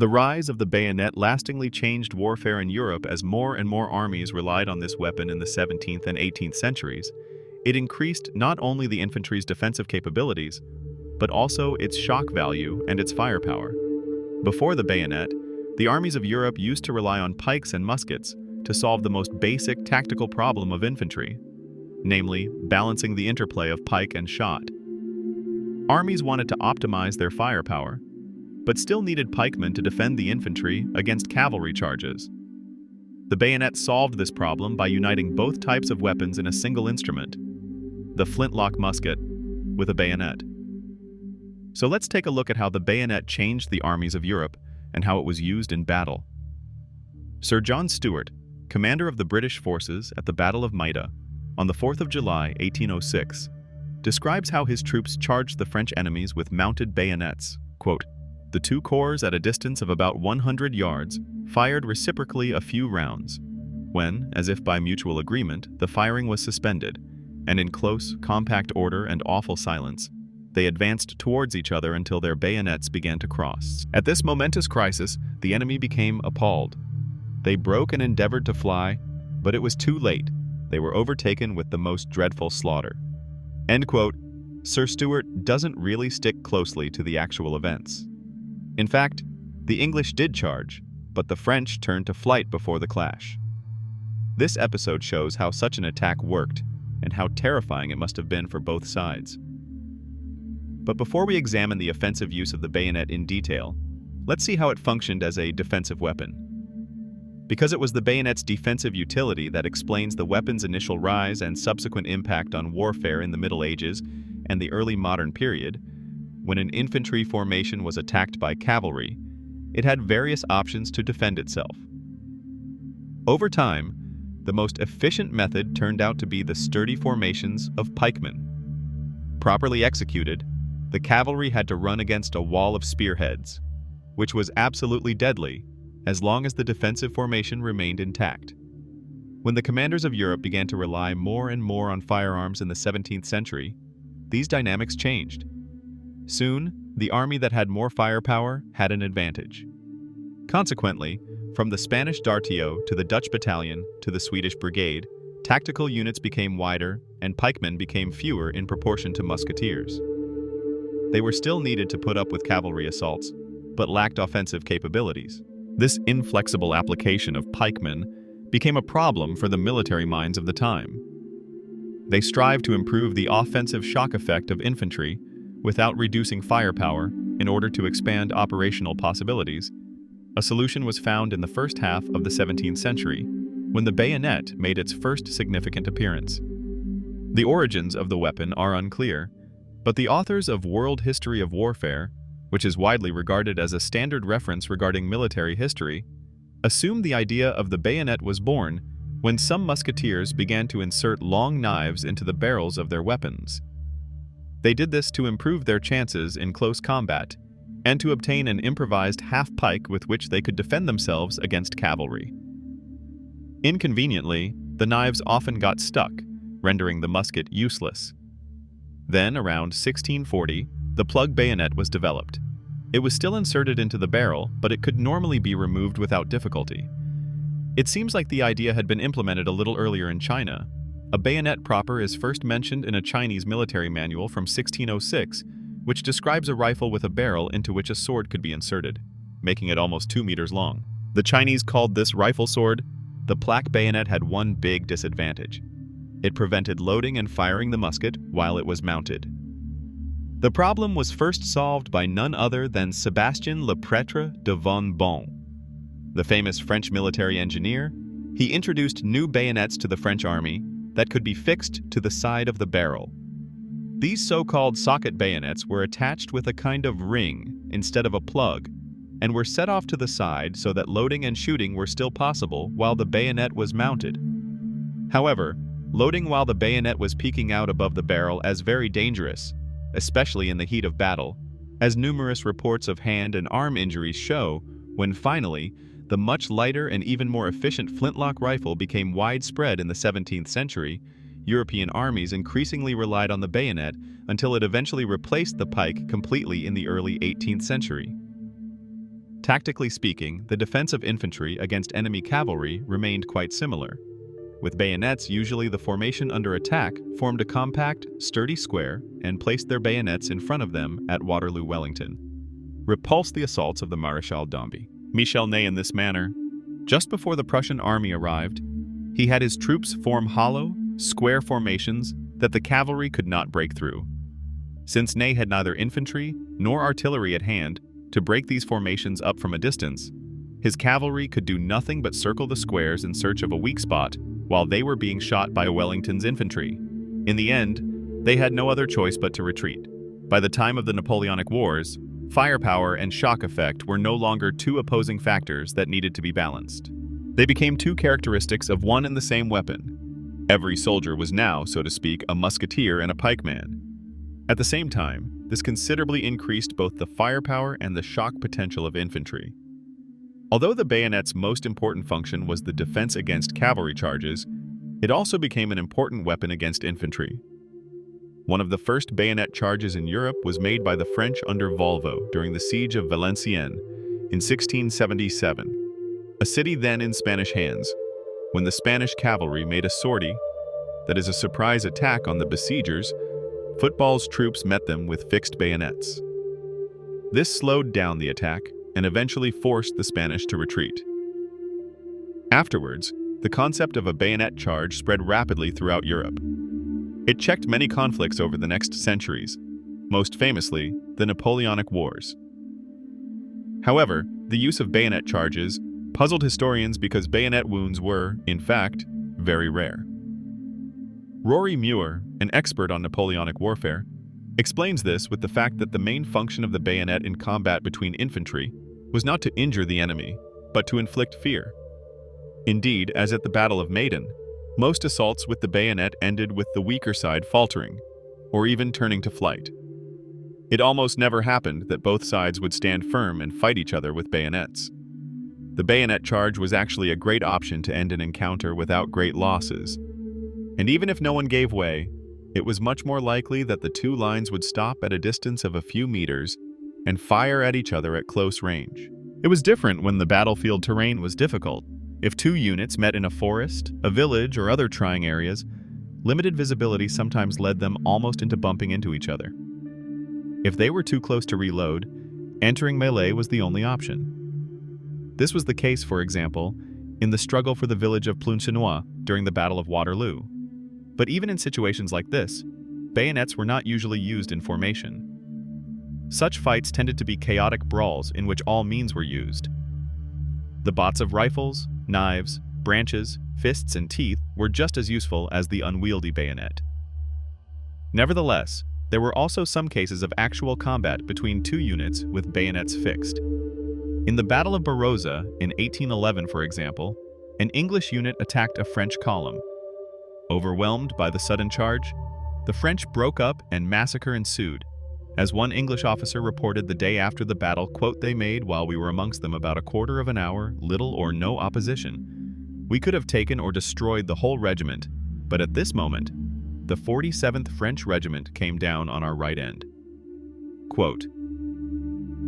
The rise of the bayonet lastingly changed warfare in Europe as more and more armies relied on this weapon in the 17th and 18th centuries. It increased not only the infantry's defensive capabilities, but also its shock value and its firepower. Before the bayonet, the armies of Europe used to rely on pikes and muskets to solve the most basic tactical problem of infantry, namely balancing the interplay of pike and shot. Armies wanted to optimize their firepower, but still needed pikemen to defend the infantry against cavalry charges. The bayonet solved this problem by uniting both types of weapons in a single instrument, the flintlock musket, with a bayonet. So let's take a look at how the bayonet changed the armies of Europe and how it was used in battle. Sir John Stuart, commander of the British forces at the Battle of Maida on the 4th of July, 1806, describes how his troops charged the French enemies with mounted bayonets. Quote, "The two corps at a distance of about 100 yards fired reciprocally a few rounds, when, as if by mutual agreement, the firing was suspended, and in close, compact order and awful silence, they advanced towards each other until their bayonets began to cross. At this momentous crisis, the enemy became appalled. They broke and endeavored to fly, but it was too late. They were overtaken with the most dreadful slaughter." End quote. Sir Stuart doesn't really stick closely to the actual events. In fact, the English did charge, but the French turned to flight before the clash. This episode shows how such an attack worked and how terrifying it must have been for both sides. But before we examine the offensive use of the bayonet in detail, let's see how it functioned as a defensive weapon. Because it was the bayonet's defensive utility that explains the weapon's initial rise and subsequent impact on warfare in the Middle Ages and the early modern period, when an infantry formation was attacked by cavalry, it had various options to defend itself. Over time, the most efficient method turned out to be the sturdy formations of pikemen. Properly executed, the cavalry had to run against a wall of spearheads, which was absolutely deadly as long as the defensive formation remained intact. When the commanders of Europe began to rely more and more on firearms in the 17th century, these dynamics changed. Soon, the army that had more firepower had an advantage. Consequently, from the Spanish Dartio to the Dutch battalion to the Swedish brigade, tactical units became wider and pikemen became fewer in proportion to musketeers. They were still needed to put up with cavalry assaults, but lacked offensive capabilities. This inflexible application of pikemen became a problem for the military minds of the time. They strived to improve the offensive shock effect of infantry without reducing firepower in order to expand operational possibilities. A solution was found in the first half of the 17th century, when the bayonet made its first significant appearance. The origins of the weapon are unclear, but the authors of World History of Warfare, which is widely regarded as a standard reference regarding military history, assume the idea of the bayonet was born when some musketeers began to insert long knives into the barrels of their weapons. They did this to improve their chances in close combat and to obtain an improvised half-pike with which they could defend themselves against cavalry. Inconveniently, the knives often got stuck, rendering the musket useless. Then, around 1640, the plug bayonet was developed. It was still inserted into the barrel, but it could normally be removed without difficulty. It seems like the idea had been implemented a little earlier in China. A bayonet proper is first mentioned in a Chinese military manual from 1606, which describes a rifle with a barrel into which a sword could be inserted, making it almost 2 meters long. The Chinese called this rifle sword. The plaque bayonet had one big disadvantage. It prevented loading and firing the musket while it was mounted. The problem was first solved by none other than Sébastien Leprétre de Von-Bon. The famous French military engineer, he introduced new bayonets to the French army that could be fixed to the side of the barrel. These so-called socket bayonets were attached with a kind of ring instead of a plug, and were set off to the side so that loading and shooting were still possible while the bayonet was mounted. However, loading while the bayonet was peeking out above the barrel is very dangerous, especially in the heat of battle, as numerous reports of hand and arm injuries show when finally, the much lighter and even more efficient flintlock rifle became widespread in the 17th century. European armies increasingly relied on the bayonet until it eventually replaced the pike completely in the early 18th century. Tactically speaking, the defense of infantry against enemy cavalry remained quite similar. With bayonets, usually the formation under attack formed a compact, sturdy square and placed their bayonets in front of them at Waterloo, Wellington. Repulsed the assaults of the Maréchal d'Amby. Michel Ney in this manner. Just before the Prussian army arrived, he had his troops form hollow, square formations that the cavalry could not break through. Since Ney had neither infantry nor artillery at hand to break these formations up from a distance, his cavalry could do nothing but circle the squares in search of a weak spot while they were being shot by Wellington's infantry. In the end, they had no other choice but to retreat. By the time of the Napoleonic Wars, firepower and shock effect were no longer two opposing factors that needed to be balanced. They became two characteristics of one and the same weapon. Every soldier was now, so to speak, a musketeer and a pikeman. At the same time, this considerably increased both the firepower and the shock potential of infantry. Although the bayonet's most important function was the defense against cavalry charges, it also became an important weapon against infantry. One of the first bayonet charges in Europe was made by the French under Volvo during the siege of Valenciennes in 1677, a city then in Spanish hands, when the Spanish cavalry made a sortie, that is a surprise attack on the besiegers. Football's troops met them with fixed bayonets. This slowed down the attack and eventually forced the Spanish to retreat. Afterwards, the concept of a bayonet charge spread rapidly throughout Europe. It checked many conflicts over the next centuries, most famously, the Napoleonic Wars. However, the use of bayonet charges puzzled historians because bayonet wounds were, in fact, very rare. Rory Muir, an expert on Napoleonic warfare, explains this with the fact that the main function of the bayonet in combat between infantry was not to injure the enemy, but to inflict fear. Indeed, as at the Battle of Maida, most assaults with the bayonet ended with the weaker side faltering, or even turning to flight. It almost never happened that both sides would stand firm and fight each other with bayonets. The bayonet charge was actually a great option to end an encounter without great losses. And even if no one gave way, it was much more likely that the two lines would stop at a distance of a few meters and fire at each other at close range. It was different when the battlefield terrain was difficult. If two units met in a forest, a village, or other trying areas, limited visibility sometimes led them almost into bumping into each other. If they were too close to reload, entering melee was the only option. This was the case, for example, in the struggle for the village of Plancenoit during the Battle of Waterloo. But even in situations like this, bayonets were not usually used in formation. Such fights tended to be chaotic brawls in which all means were used. The botts of rifles, knives, branches, fists, and teeth were just as useful as the unwieldy bayonet. Nevertheless, there were also some cases of actual combat between two units with bayonets fixed. In the Battle of Barossa in 1811, for example, an English unit attacked a French column. Overwhelmed by the sudden charge, the French broke up and massacre ensued. As one English officer reported the day after the battle, quote, "They made, while we were amongst them about a quarter of an hour, little or no opposition. We could have taken or destroyed the whole regiment, but at this moment, the 47th French Regiment came down on our right end." Quote,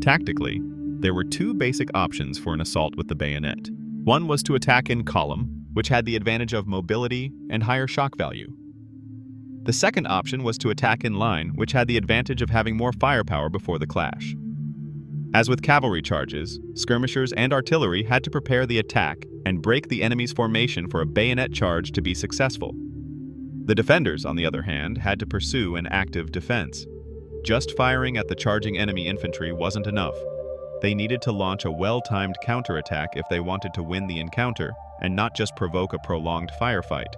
tactically, there were two basic options for an assault with the bayonet. One was to attack in column, which had the advantage of mobility and higher shock value. The second option was to attack in line, which had the advantage of having more firepower before the clash. As with cavalry charges, skirmishers and artillery had to prepare the attack and break the enemy's formation for a bayonet charge to be successful. The defenders, on the other hand, had to pursue an active defense. Just firing at the charging enemy infantry wasn't enough. They needed to launch a well-timed counterattack if they wanted to win the encounter and not just provoke a prolonged firefight.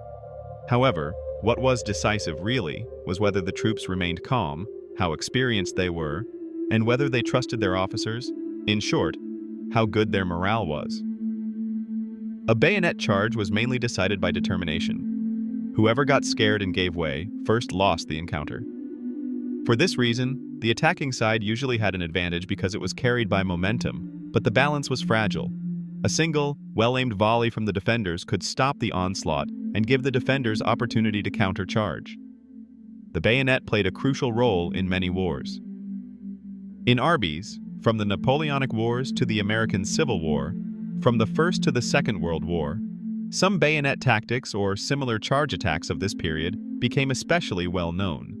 However, what was decisive really was whether the troops remained calm, how experienced they were, and whether they trusted their officers, in short, how good their morale was. A bayonet charge was mainly decided by determination. Whoever got scared and gave way first lost the encounter. For this reason, the attacking side usually had an advantage because it was carried by momentum, but the balance was fragile. A single, well-aimed volley from the defenders could stop the onslaught and give the defenders opportunity to countercharge. The bayonet played a crucial role in many wars. In Armies, From the Napoleonic Wars to the American Civil War, from the First to the Second World War, some bayonet tactics or similar charge attacks of this period became especially well known.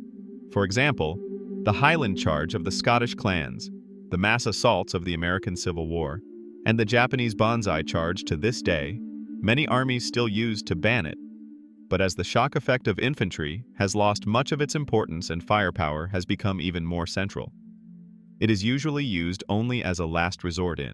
For example, the Highland Charge of the Scottish clans, the mass assaults of the American Civil War, and the Japanese Banzai Charge to this day, many armies still use to bayonet. But as the shock effect of infantry has lost much of its importance and firepower has become even more central, it is usually used only as a last resort in